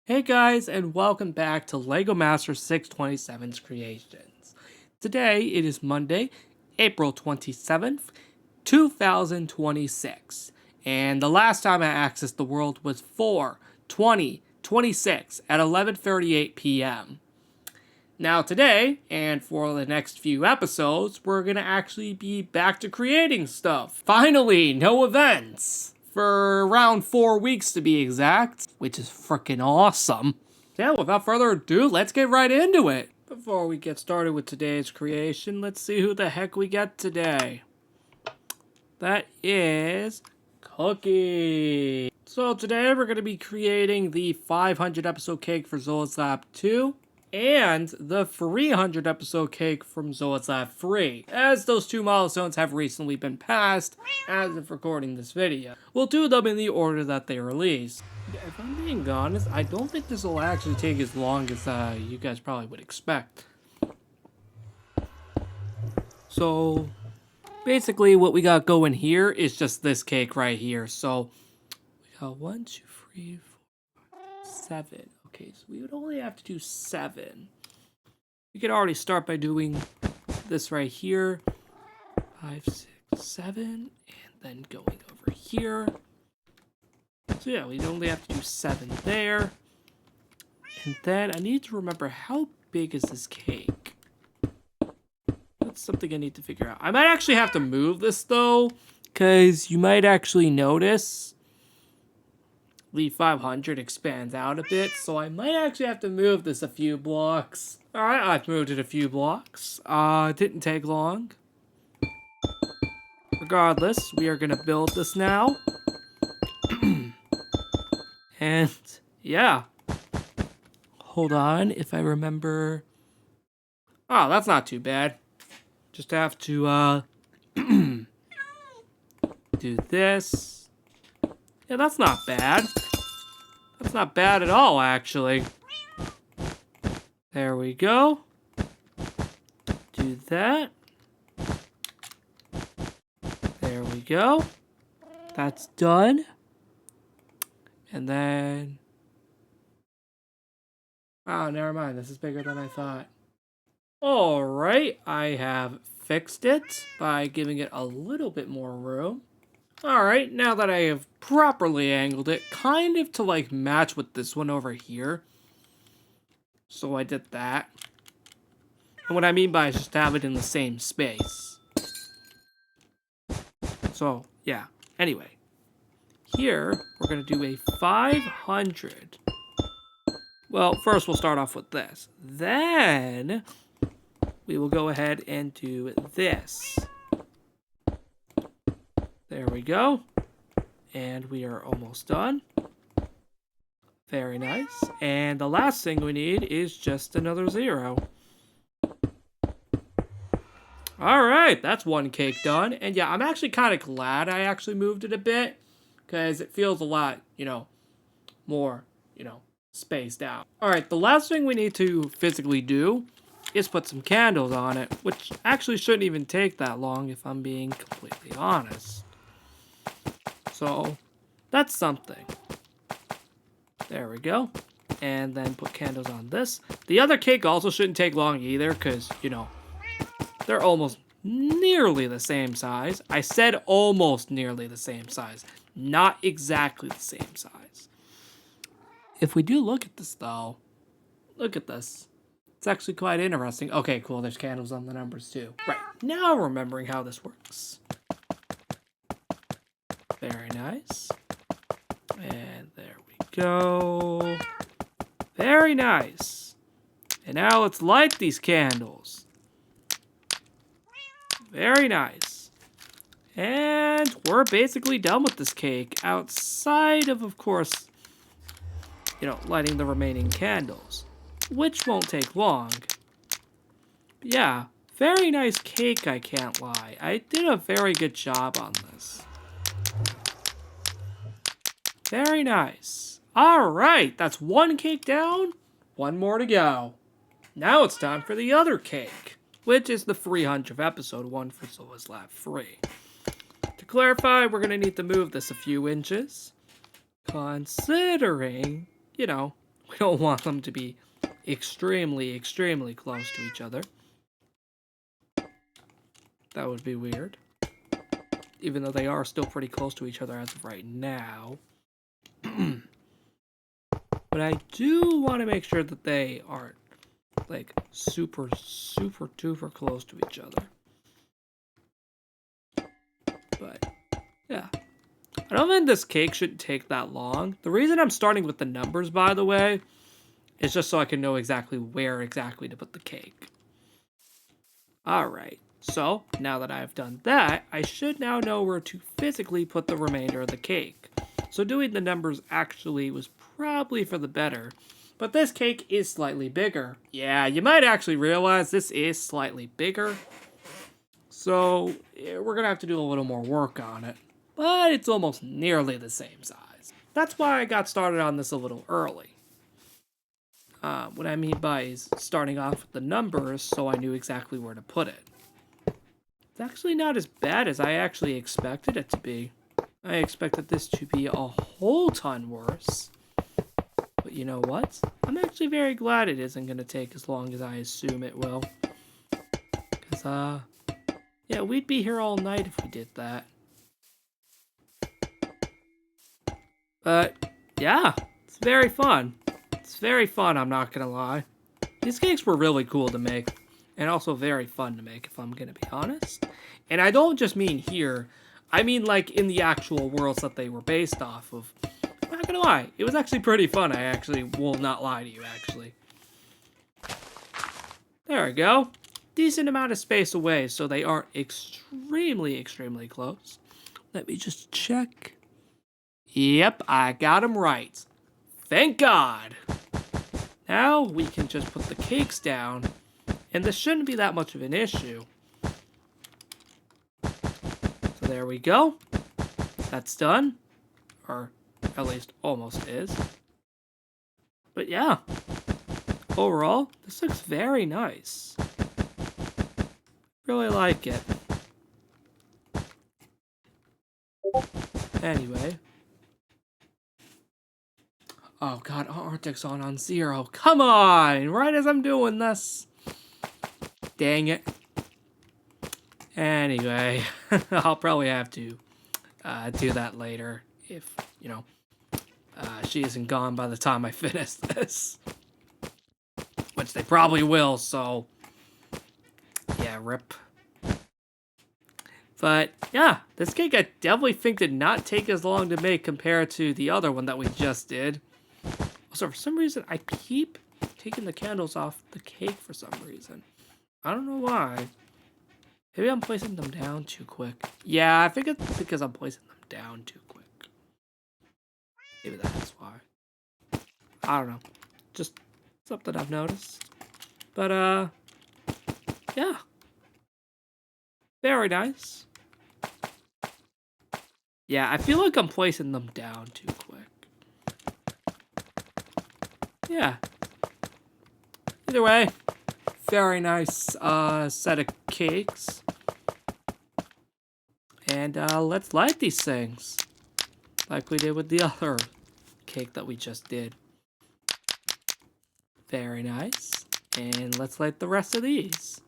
Hey guys, and welcome back to Legomaster627's Creations. Today it is Monday, April 27th, 2026, and the last time I accessed the world was 4/20/26 at 11:38 p.m. Now today, and for the next few episodes, we're gonna actually be back to creating stuff. Finally, no events! For around 4 weeks to be exact, which is freaking awesome. Yeah, without further ado, let's get right into it. Before we get started with today's creation, let's see who the heck we get today. That is Cookie. So today we're going to be creating the 500 episode cake for ZL2 and the 300 episode cake from ZL3, as those two milestones have recently been passed as of recording this video. We'll do them in the order that they released. If I'm being honest, I don't think this will actually take as long as you guys probably would expect. So basically what we got going here is just this cake right here. So we got 1, 2, 3, 4, 7. Okay, so we would only have to do 7. We could already start by doing this right here. 5, 6, 7, and then going over here. So yeah, we only have to do 7 there. And then I need to remember, how big is this cake? That's something I need to figure out. I might actually have to move this though, because you might actually notice the 500 expands out a bit, so I might actually have to move this a few blocks. Alright, I've moved it a few blocks. Didn't take long. Regardless, we are gonna build this now. And yeah. Hold on, if I remember. Oh, that's not too bad. Just have to do this. Yeah, that's not bad. That's not bad at all, actually. There we go. Do that. There we go. That's done. And then... oh, never mind. This is bigger than I thought. Alright, I have fixed it by giving it a little bit more room. Alright, now that I have properly angled it, kind of to like match with this one over here. So I did that. And what I mean by is just have it in the same space. So, yeah. Anyway. Here, we're going to do a 500. Well, first we'll start off with this. Then, we will go ahead and do this. There we go. And we are almost done. Very nice. And the last thing we need is just another 0. Alright, that's one cake done. And yeah, I'm actually kind of glad I actually moved it a bit, because it feels a lot, more, spaced out. Alright, the last thing we need to physically do is put some candles on it, which actually shouldn't even take that long if I'm being completely honest. So, that's something. There we go. And then put candles on this. The other cake also shouldn't take long either, because, they're almost nearly the same size. I said almost nearly the same size. Not exactly the same size. If we do look at this, though, look at this. It's actually quite interesting. Okay, cool. There's candles on the numbers, too. Right. Now remembering how this works. Very nice. And there we go. Very nice. And now let's light these candles. Very nice. And we're basically done with this cake, outside of course, lighting the remaining candles, which won't take long. But yeah, very nice cake, I can't lie. I did a very good job on this. Very nice. Alright, that's one cake down, one more to go. Now it's time for the other cake, which is the 300th episode one for ZL3. To clarify, we're going to need to move this a few inches, considering, We don't want them to be extremely, extremely close to each other. That would be weird. Even though they are still pretty close to each other as of right now. But I do want to make sure that they aren't, like, super, super, duper close to each other. But, yeah. I don't think this cake should take that long. The reason I'm starting with the numbers, by the way, is just so I can know exactly where exactly to put the cake. Alright, so now that I've done that, I should now know where to physically put the remainder of the cake. So doing the numbers actually was probably for the better. But this cake is slightly bigger. Yeah, you might actually realize this is slightly bigger. So we're going to have to do a little more work on it. But it's almost nearly the same size. That's why I got started on this a little early. What I mean by is starting off with the numbers so I knew exactly where to put it. It's actually not as bad as I actually expected it to be. I expected this to be a whole ton worse. But you know what? I'm actually very glad it isn't going to take as long as I assume it will. Because, yeah, we'd be here all night if we did that. But, yeah, it's very fun. It's very fun, I'm not gonna lie. These cakes were really cool to make, and also very fun to make, if I'm gonna be honest. And I don't just mean here, I mean like in the actual worlds that they were based off of. I'm not gonna lie, it was actually pretty fun, I actually will not lie to you, actually. There we go. Decent amount of space away, so they aren't extremely, extremely close. Let me just check. Yep, I got them right. Thank God! Now we can just put the cakes down, and this shouldn't be that much of an issue. So there we go. That's done. Or at least almost is. But yeah, overall, this looks very nice. Really like it. Anyway. Oh god, Arctic's on 0. Come on! Right as I'm doing this. Dang it. Anyway, I'll probably have to do that later if, you know, she isn't gone by the time I finish this. Which they probably will, so yeah, rip. But yeah, this cake I definitely think did not take as long to make compared to the other one that we just did. Also, for some reason, I keep taking the candles off the cake for some reason. I don't know why. Maybe I'm placing them down too quick. Yeah, I think it's because I'm placing them down too quick. Maybe that's why. I don't know. Just something I've noticed. But, yeah. Very nice. Yeah, I feel like I'm placing them down too quick. Yeah. Either way, very nice set of cakes. And let's light these things. Like we did with the other cake that we just did. Very nice. And let's light the rest of these.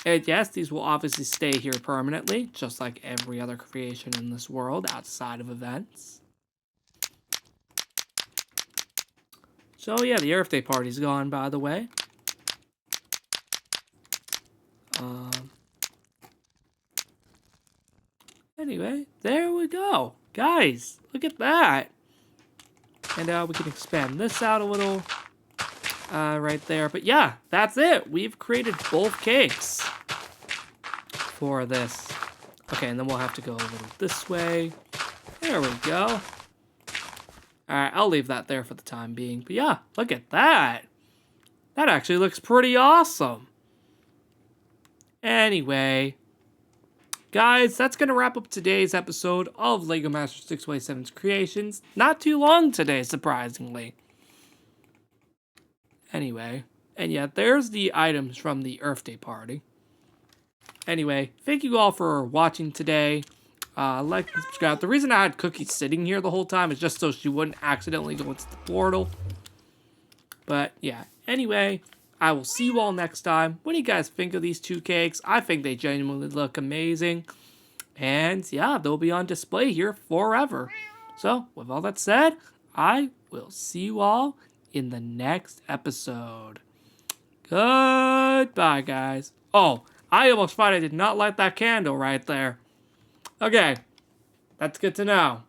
And yes, these will obviously stay here permanently, just like every other creation in this world outside of events. So yeah, the Earth Day party's gone, by the way. Anyway, there we go. Guys, look at that. And we can expand this out a little. Right there. But yeah, that's it. We've created both cakes for this. Okay, and then we'll have to go a little this way. There we go. Alright, I'll leave that there for the time being. But yeah, look at that. That actually looks pretty awesome. Anyway, guys, that's going to wrap up today's episode of Legomaster627's Creations. Not too long today, surprisingly. Anyway, and yeah, there's the items from the Earth Day party. Anyway, thank you all for watching today. Like and subscribe. The reason I had Cookie sitting here the whole time is just so she wouldn't accidentally go into the portal. But yeah, anyway, I will see you all next time. What do you guys think of these two cakes? I think they genuinely look amazing. And yeah, they'll be on display here forever. So, with all that said, I will see you all in the next episode. Goodbye, guys. Oh, I almost thought I did not light that candle right there. Okay, that's good to know.